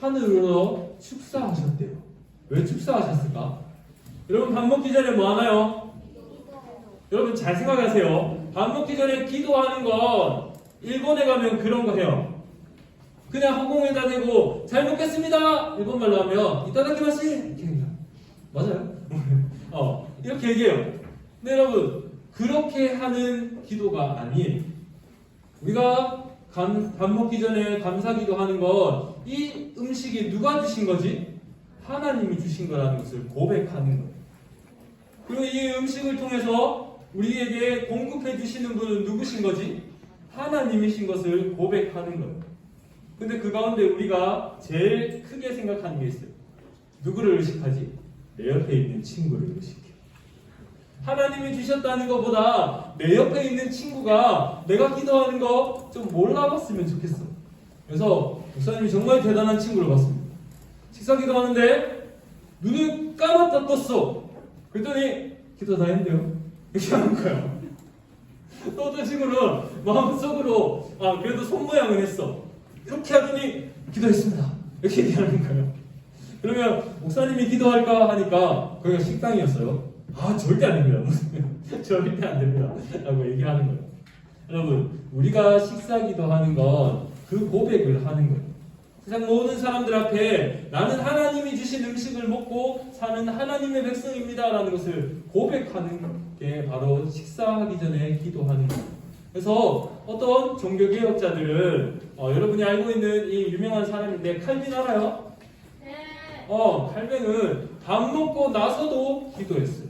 하늘으로 축사하셨대요. 왜 축사하셨을까? 여러분 밥 먹기 전에 뭐 하나요? 여러분 잘 생각하세요. 밥 먹기 전에 기도하는 건 일본에 가면 그런 거 해요. 그냥 허공에다 대고 잘 먹겠습니다. 일본말로 하면 이따다키마시 이렇게 얘기해요. 맞아요? 이렇게 얘기해요. 근데 여러분 그렇게 하는 기도가 아닌 우리가 밥 먹기 전에 감사기도 하는 건 이 음식이 누가 주신 거지? 하나님이 주신 거라는 것을 고백하는 거예요. 그리고 이 음식을 통해서 우리에게 공급해 주시는 분은 누구신 거지? 하나님이신 것을 고백하는 거예요. 근데 그 가운데 우리가 제일 크게 생각하는 게 있어요. 누구를 의식하지? 내 옆에 있는 친구를 의식해. 하나님이 주셨다는 것보다 내 옆에 있는 친구가 내가 기도하는 거 좀 몰라봤으면 좋겠어. 그래서 목사님이 정말 대단한 친구를 봤습니다. 식사 기도하는데 눈을 감았다 떴어. 그랬더니 기도 다 했는데요. 이렇게 하는 거야. 또 어떤 친구는 마음속으로 그래도 손 모양을 했어. 이렇게 하더니 기도했습니다. 이렇게 얘기하는 거예요. 그러면 목사님이 기도할까 하니까 거기가 식당이었어요. 절대 안 됩니다. 절대 안 됩니다. 라고 얘기하는 거예요. 여러분 우리가 식사 기도하는 건 그 고백을 하는 거예요. 세상 모든 사람들 앞에 나는 하나님이 주신 음식을 먹고 사는 하나님의 백성입니다 라는 것을 고백하는 게 바로 식사하기 전에 기도하는 거예요. 그래서 어떤 종교개혁자들은 여러분이 알고 있는 이 유명한 사람인데 칼빈 알아요? 네. 칼빈은 밥 먹고 나서도 기도했어요.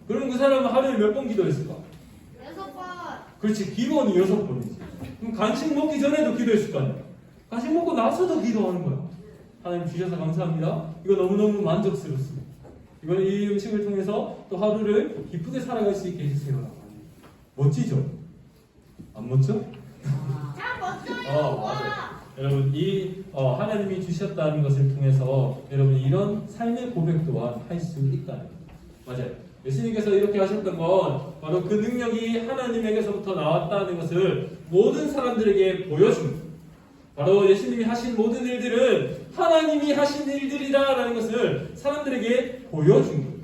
그럼 그 사람은 하루에 몇 번 기도했을까? 6번. 그렇지, 기본이 6번이지. 그럼 간식 먹기 전에도 기도했을 거 아니야. 간식 먹고 나서도 기도하는 거야. 하나님 주셔서 감사합니다. 이거 너무너무 만족스럽습니다. 이걸 이 음식을 통해서 또 하루를 기쁘게 살아갈 수 있게 해주세요. 멋지죠? 안 멋져? 참 멋져요. 맞아요. 여러분 하나님이 주셨다는 것을 통해서 여러분 이런 삶의 고백 또한 할 수 있다는 거예요. 맞아요. 예수님께서 이렇게 하셨던 건 바로 그 능력이 하나님에게서부터 나왔다는 것을 모든 사람들에게 보여준 거예요. 바로 예수님이 하신 모든 일들은 하나님이 하신 일들이다라는 것을 사람들에게 보여준 거예요.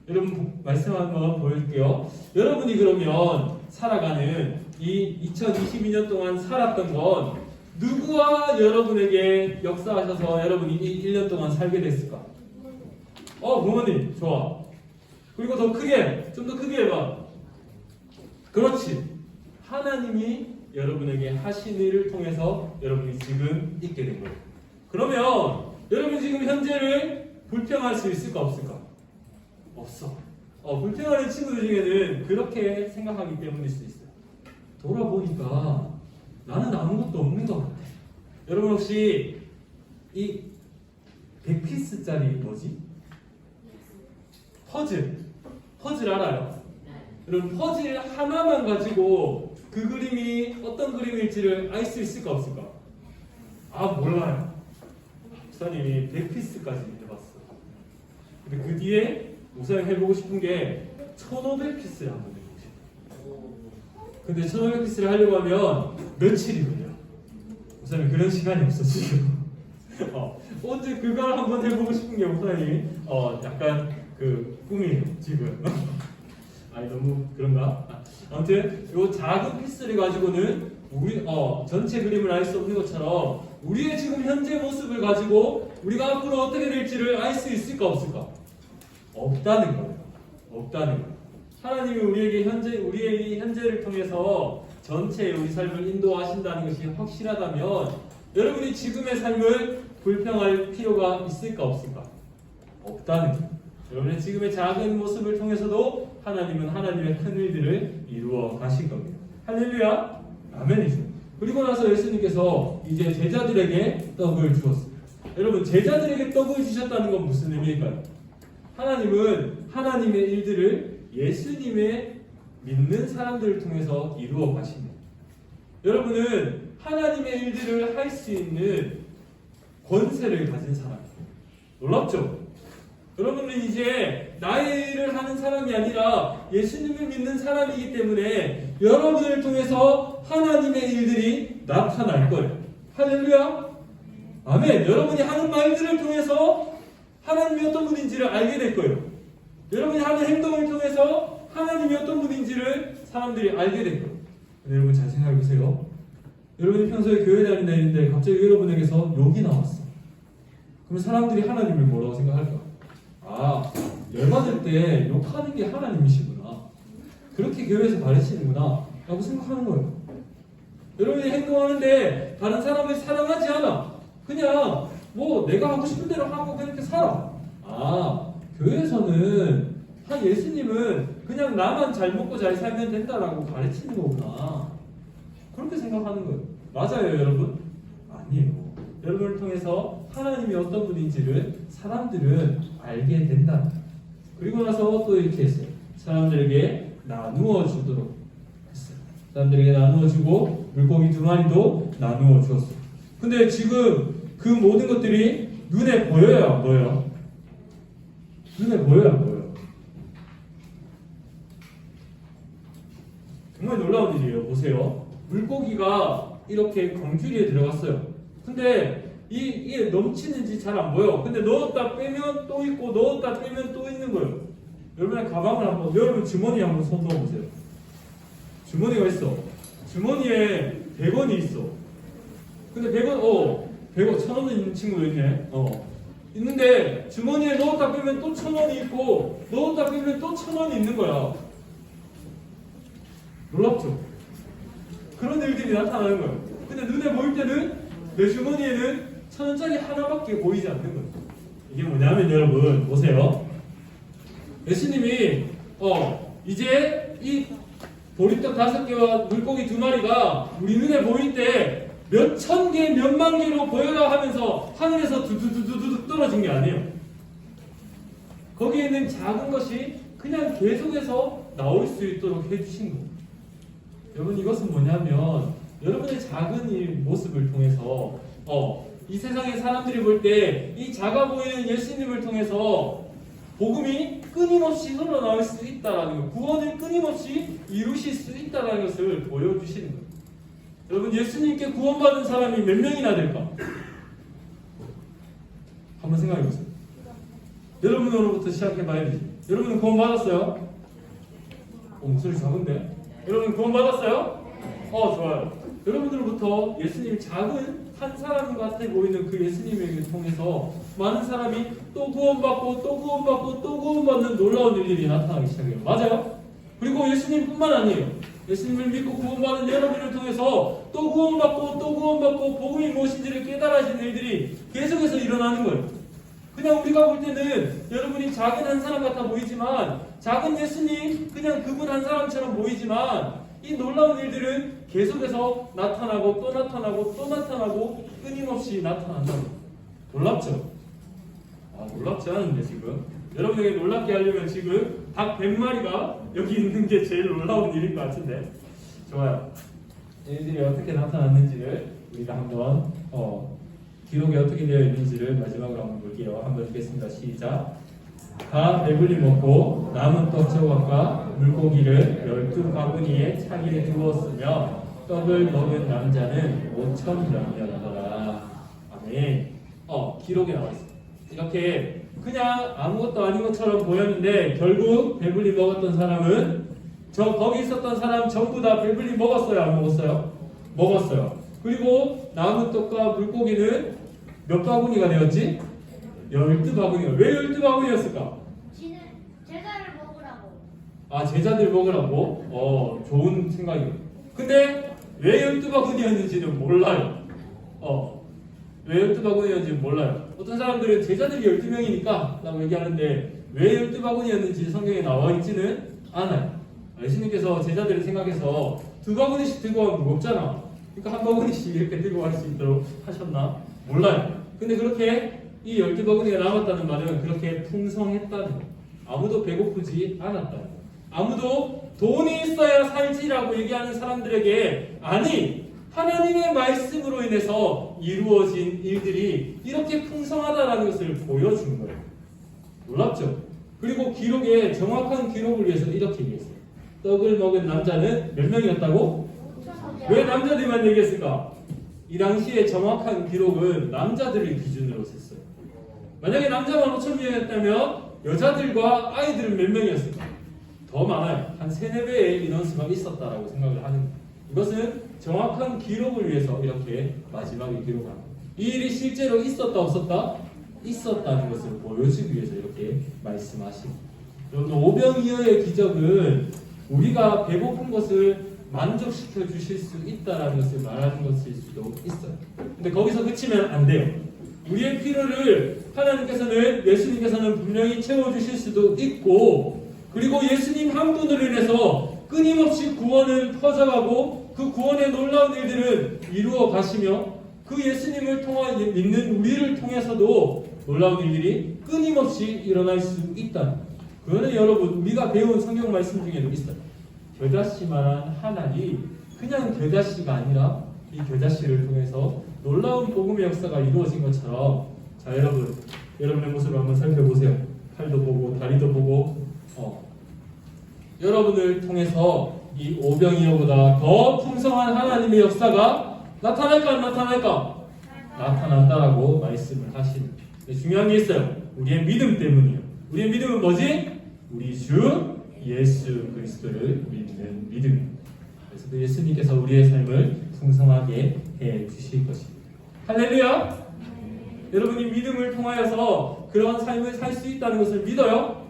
여러분 말씀 한번 보여줄게요. 여러분이 그러면 살아가는 이 2022년 동안 살았던 건 누구와 여러분에게 역사하셔서 여러분이 이 1년 동안 살게 됐을까? 부모님 좋아. 그리고 더 크게, 좀 더 크게 해봐. 그렇지. 하나님이 여러분에게 하신 일을 통해서 여러분이 지금 있게 된 거예요. 그러면 여러분 지금 현재를 불평할 수 있을까 없을까? 없어. 불평하는 친구들 중에는 그렇게 생각하기 때문일 수 있어요. 돌아보니까 나는 아무것도 없는 것 같아. 여러분 혹시 이 100피스짜리 뭐지? 퍼즐 알아요? 여러분 퍼즐 하나만 가지고 그 그림이 어떤 그림일지를 알 수 있을까 없을까? 몰라요. 목사님이 100피스까지 해봤어. 근데 그 뒤에 목사님 해보고 싶은 게 1500피스를 한번 해보고 싶어요. 근데 1500피스를 하려고 하면 며칠이 걸려. 목사님 그런 시간이 없어 지금. 언제 그걸 한번 해보고 싶은 게 목사님 약간 그 꿈이에요 지금. 아니 너무 그런가? 아무튼 요 작은 피스를 가지고는 우리 전체 그림을 알 수 없는 것처럼 우리의 지금 현재 모습을 가지고 우리가 앞으로 어떻게 될지를 알 수 있을까 없을까? 없다는 거예요. 없다는 거예요. 하나님이 우리의 이 현재를 통해서 전체 우리 삶을 인도하신다는 것이 확실하다면 여러분이 지금의 삶을 불평할 필요가 있을까 없을까? 없다는 거예요. 여러분의 지금의 작은 모습을 통해서도 하나님은 하나님의 큰 일들을 이루어 가실 겁니다. 할렐루야! 아멘이죠. 그리고 나서 예수님께서 이제 제자들에게 떡을 주었습니다. 여러분, 제자들에게 떡을 주셨다는 건 무슨 의미일까요? 하나님은 하나님의 일들을 예수님의 믿는 사람들을 통해서 이루어 가십니다. 여러분은 하나님의 일들을 할 수 있는 권세를 가진 사람이에요. 놀랍죠? 여러분은 이제 나의 일을 하는 사람이 아니라 예수님을 믿는 사람이기 때문에 여러분을 통해서 하나님의 일들이 나타날 거예요. 할렐루야! 아멘! 여러분이 하는 말들을 통해서 하나님이 어떤 분인지를 알게 될 거예요. 여러분이 하는 행동을 통해서 하나님이 어떤 분인지를 사람들이 알게 될 거예요. 여러분 잘 생각해 보세요. 여러분이 평소에 교회 다닌다는데 갑자기 여러분에게서 욕이 나왔어. 그럼 사람들이 하나님을 뭐라고 생각할까? 아, 열받을 때 욕하는 게 하나님이시구나. 그렇게 교회에서 가르치는구나. 라고 생각하는 거예요. 여러분이 행동하는데 다른 사람을 사랑하지 않아. 그냥 뭐 내가 하고 싶은 대로 하고 그렇게 살아. 아, 교회에서는 예수님은 그냥 나만 잘 먹고 잘 살면 된다라고 가르치는 거구나. 그렇게 생각하는 거예요. 맞아요, 여러분? 아니에요. 여러분을 통해서 하나님이 어떤 분인지를 사람들은 알게 된다. 그리고 나서 또 이렇게 했어요. 사람들에게 나누어 주도록 했어요. 사람들에게 나누어 주고 물고기 2마리도 나누어 주었어요. 근데 지금 그 모든 것들이 눈에 보여요, 안 보여요? 눈에 보여요, 안 보여요? 정말 놀라운 일이에요. 보세요. 물고기가 이렇게 광주리에 들어갔어요. 근데 이게 넘치는지 잘 안 보여. 근데 넣었다 빼면 또 있고 넣었다 빼면 또 있는 거예요. 여러분의 가방을 한번, 여러분 주머니에 한번 손 넣어보세요. 주머니가 있어. 주머니에 100원이 있어. 근데 100원, 100원, 1000원 있는 친구도 있네. 있는데 주머니에 넣었다 빼면 또 1000원이 있고 넣었다 빼면 또 1000원이 있는 거야. 놀랍죠? 그런 일들이 나타나는 거예요. 근데 눈에 보일 때는 내 주머니에는 1000원짜리 하나밖에 보이지 않는 거예요. 이게 뭐냐면 여러분 보세요. 예수님이 이제 이 보리떡 5개와 물고기 2마리가 우리 눈에 보일 때 몇천 개, 몇만 개로 보여라 하면서 하늘에서 두두두두두 떨어진 게 아니에요. 거기에 있는 작은 것이 그냥 계속해서 나올 수 있도록 해주신 거예요. 여러분 이것은 뭐냐면 여러분의 작은 이 모습을 통해서 이 세상의 사람들이 볼 때 이 작아 보이는 예수님을 통해서 복음이 끊임없이 흘러나올 수 있다라는 것, 구원을 끊임없이 이루실 수 있다라는 것을 보여주시는 거예요. 여러분 예수님께 구원받은 사람이 몇 명이나 될까? 한번 생각해 보세요. 여러분으로부터 시작해 봐야지. 여러분은 구원받았어요? 목소리 작은데? 여러분 구원받았어요? 좋아요. 여러분들로부터 예수님 작은 한 사람 같아 보이는 그 예수님을 통해서 많은 사람이 또 구원받고 또 구원받고 또 구원받는 놀라운 일들이 나타나기 시작해요. 맞아요? 그리고 예수님뿐만 아니에요. 예수님을 믿고 구원받은 여러분을 통해서 또 구원받고 또 구원받고 복음이 무엇인지를 깨달아지는 일들이 계속해서 일어나는 거예요. 그냥 우리가 볼 때는 여러분이 작은 한 사람 같아 보이지만 작은 예수님 그냥 그분 한 사람처럼 보이지만 이 놀라운 일들은 계속해서 나타나고 또 나타나고 또 나타나고 끊임없이 나타난다고. 놀랍죠? 놀랍지 않은데 지금 여러분에게 놀랍게 하려면 지금 닭 100마리가 여기 있는 게 제일 놀라운 일인 것 같은데. 좋아요. 얘들이 어떻게 나타났는지를 우리가 한번 기록이 어떻게 되어 있는지를 마지막으로 한번 볼게요. 한번 읽겠습니다. 시작. 다 배불리 먹고 남은 떡 조각과 물고기를 12바구니에 차게 두었으며 떡을 먹은 남자는 5,000명이었더라. 아멘. 기록에 나와 있습니다. 이렇게 그냥 아무것도 아닌 것처럼 보였는데 결국 배불리 먹었던 사람은 거기 있었던 사람 전부 다 배불리 먹었어요? 안 먹었어요? 먹었어요. 그리고 남은 떡과 물고기는 몇 바구니가 되었지? 12바구니가. 왜 12바구니였을까? 지는 제자를 먹으라고. 아, 제자들 먹으라고? 좋은 생각이에요. 근데 왜 12바구니였는지는 몰라요. 왜 12바구니였는지 몰라요. 어떤 사람들은 제자들이 12명이니까 라고 얘기하는데 왜 12바구니였는지 성경에 나와 있지는 않아요. 예수님께서 제자들을 생각해서 2바구니씩 들고 가면 무겁잖아. 그러니까 한 바구니씩 이렇게 들고 갈 수 있도록 하셨나? 몰라요. 근데 그렇게 이 12바구니가 남았다는 말은 그렇게 풍성했다는 거예요. 아무도 배고프지 않았다는 거예요. 아무도 돈이 있어야 살지라고 얘기하는 사람들에게 아니, 하나님의 말씀으로 인해서 이루어진 일들이 이렇게 풍성하다라는 것을 보여준 거예요. 놀랍죠? 그리고 기록에 정확한 기록을 위해서 이렇게 얘기했어요. 떡을 먹은 남자는 몇 명이었다고? 왜 남자들만 얘기했을까? 이 당시에 정확한 기록은 남자들을 기준으로 셌어요. 만약에 남자만 5,000명이었다면 여자들과 아이들은 몇 명이었을까? 더 많아요. 한 3-4배의 인원수가 있었다라고 생각을 하는 거예요. 이것은 정확한 기록을 위해서 이렇게 마지막에 기록한 거예요. 이 일이 실제로 있었다 없었다? 있었다는 것을 보여주기 위해서 이렇게 말씀하시고, 여러분 오병이어의 기적은 우리가 배고픈 것을 만족시켜 주실 수 있다는 것을 말하는 것일 수도 있어요. 근데 거기서 그치면 안 돼요. 우리의 필요를 하나님께서는, 예수님께서는 분명히 채워주실 수도 있고, 그리고 예수님 한 분으로 인해서 끊임없이 구원은 퍼져가고 그 구원의 놀라운 일들은 이루어 가시며 그 예수님을 통한 믿는 우리를 통해서도 놀라운 일들이 끊임없이 일어날 수 있다는 거예요. 그거는 여러분 우리가 배운 성경 말씀 중에도 있어요. 겨자씨만한 하나님, 그냥 겨자씨가 아니라 이 겨자씨를 통해서 놀라운 복음의 역사가 이루어진 것처럼, 자 여러분의 모습을 한번 살펴보세요. 팔도 보고 다리도 보고 여러분을 통해서 이 오병이어보다 더 풍성한 하나님의 역사가 나타날까 안 나타날까? 나타난다라고 말씀을 하시는. 중요한 게 있어요. 우리의 믿음 때문이에요. 우리의 믿음은 뭐지? 우리 주 예수 그리스도를 믿는 믿음. 그래서 그 예수님께서 우리의 삶을 풍성하게 해 주실 것입니다. 할렐루야! 여러분이 믿음을 통하여서 그런 삶을 살 수 있다는 것을 믿어요?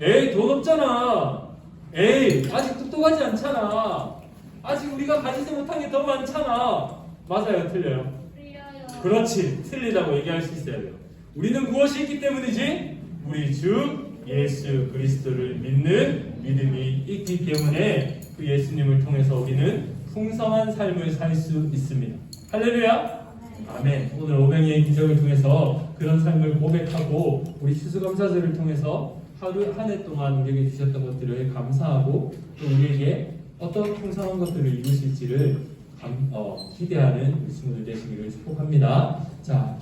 에이, 돈 없잖아. 에이, 아직 똑똑하지 않잖아. 아직 우리가 가지지 못한 게 더 많잖아. 맞아요, 틀려요? 틀려요. 그렇지, 틀리다고 얘기할 수 있어야 돼요. 우리는 무엇이 있기 때문이지? 우리 주 예수 그리스도를 믿는 믿음이 있기 때문에 그 예수님을 통해서 우리는 풍성한 삶을 살 수 있습니다. 할렐루야! 아멘. 오늘 오병이의 기적을 통해서 그런 삶을 고백하고 우리 추수감사절을 통해서 하루 한 해 동안 우리에게 주셨던 것들을 감사하고 또 우리에게 어떤 풍성한 것들을 이루실지를 기대하는 우리 친구들 되시기를 축복합니다. 자,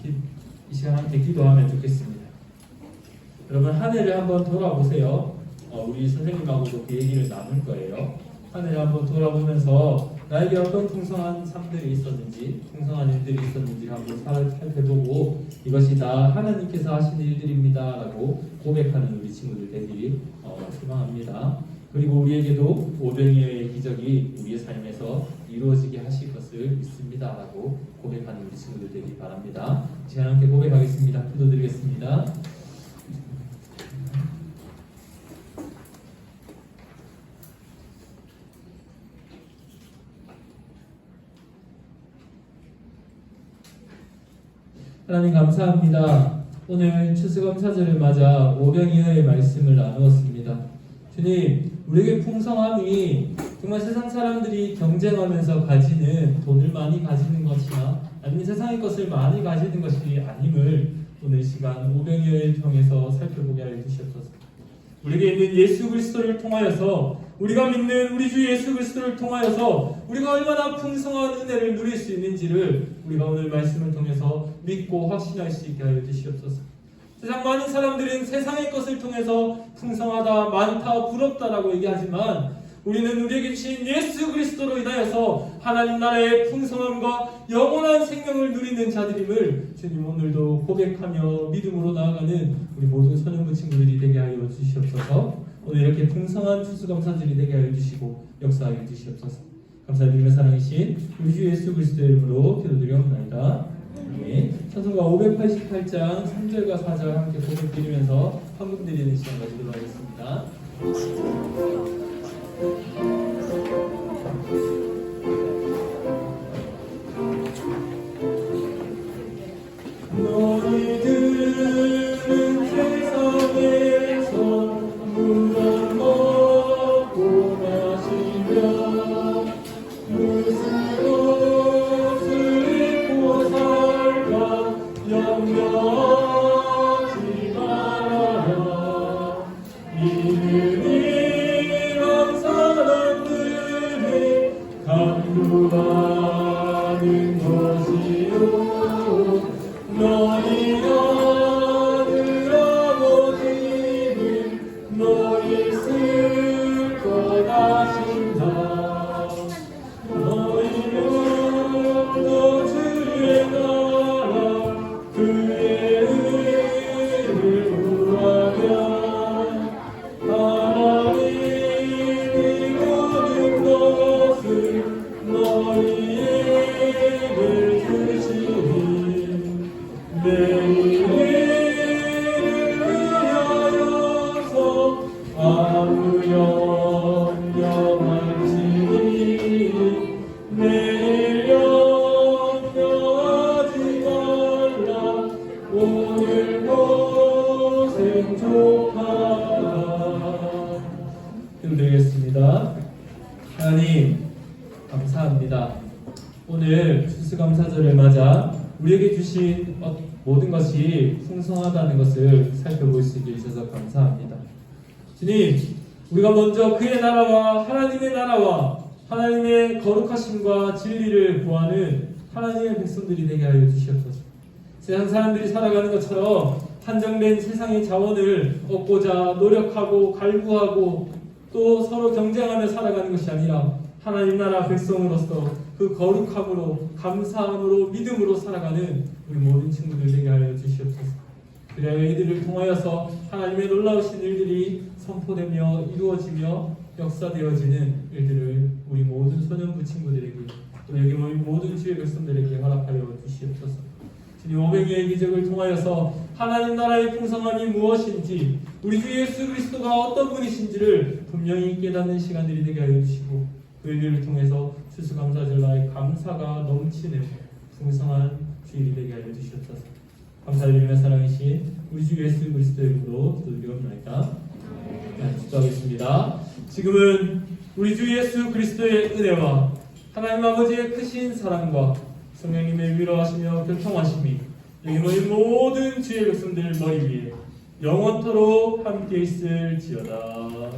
이 시간 함께 기도하면 좋겠습니다. 여러분 한 해를 한번 돌아보세요. 우리 선생님하고도 그 얘기를 나눌 거예요. 한 해를 한번 돌아보면서 나에게 어떤 풍성한 삶들이 있었는지, 풍성한 일들이 있었는지 한번 살펴보고 이것이 다 하나님께서 하신 일들입니다 라고 고백하는 우리 친구들 되기를 소망합니다. 그리고 우리에게도 오병이어의 기적이 우리의 삶에서 이루어지게 하실 것을 믿습니다 라고 고백하는 우리 친구들 되기 바랍니다. 제가 함께 고백하겠습니다. 기도드리겠습니다. 하나님 감사합니다. 오늘 추수감사절을 맞아 오병이어의 말씀을 나누었습니다. 주님, 우리에게 풍성함이 정말 세상 사람들이 경쟁하면서 가지는 돈을 많이 가지는 것이나 아니면 세상의 것을 많이 가지는 것이 아님을 오늘 시간 오병이어를 통해서 살펴보게 하여 주셨소서. 우리에게 있는 예수 그리스도를 통하여서, 우리가 믿는 우리 주 예수 그리스도를 통하여서 우리가 얼마나 풍성한 은혜를 누릴 수 있는지를 우리가 오늘 말씀을 통해서 믿고 확신할 수 있게 하여 주시옵소서. 세상 많은 사람들은 세상의 것을 통해서 풍성하다, 많다, 부럽다라고 얘기하지만 우리는 우리에게 주신 예수 그리스도로 인하여서 하나님 나라의 풍성함과 영원한 생명을 누리는 자들임을 주님 오늘도 고백하며 믿음으로 나아가는 우리 모든 소년부 친구들이 되게 하여 주시옵소서. 오늘 이렇게 풍성한 추수감사절이 되게 하여 주시고 역사하여 주시옵소서. 감사드리며 사랑이신 우리 주 예수 그리스도의 이름으로 기도드리옵나이다. 아멘. 찬송가 588장 3절과 4절 함께 고백드리면서 헌금 드리는 시간 가지도록 하겠습니다. 너희들은 세상에서 무엇 먹고 마시며 무슨 옷을 입고 살까 염려하지 말아라. 이는 이런 사람들이 간구하는 것이요 너희 아들 아버지는 너희 쓸 것하신다. 너희도 주의 나라 그의 의를 구하면 하나님이 모든 것을 너희에게 주시니 내일을 위하여서 아무 염려할지니 내일 염려하지 말라. 오늘 고생 족하다. 기도드리겠습니다. 하나님 감사합니다. 오늘 추수감사절을 맞아 우리에게 주신 모든 것이 풍성하다는 것을 살펴볼 수 있게 해주셔서 감사합니다. 주님, 우리가 먼저 그의 나라와 하나님의 나라와 하나님의 거룩하심과 진리를 구하는 하나님의 백성들이 되게 하여 주시옵소서. 세상 사람들이 살아가는 것처럼 한정된 세상의 자원을 얻고자 노력하고 갈구하고 또 서로 경쟁하며 살아가는 것이 아니라 하나님 나라 백성으로서 그 거룩함으로 감사함으로 믿음으로 살아가는 우리 모든 친구들 되게 하여 주시옵소서. 그래야 이들을 통하여서 하나님의 놀라우신 일들이 선포되며 이루어지며 역사되어지는 일들을 우리 모든 소년부 친구들에게 또 여기 우리 모든 주의 백성들에게 허락하여 주시옵소서. 주님 오병이의 기적을 통하여서 하나님 나라의 풍성함이 무엇인지 우리 주 예수 그리스도가 어떤 분이신지를 분명히 깨닫는 시간들이 되게 하여 주시고 그 일을 통해서 추수감사절 나의 감사가 넘치는 풍성한 주일이 되게 하여 주시옵소서. 감사드리며 사랑이신 우리 주 예수 그리스도의 이름으로 기도드리옵나이다. 기도하겠습니다. 지금은 우리 주 예수 그리스도의 은혜와 하나님 아버지의 크신 사랑과 성령님의 위로하시며 교통하심이 여기 모인 모든 주의 백성들 머리 위에 영원토록 함께 있을지어다.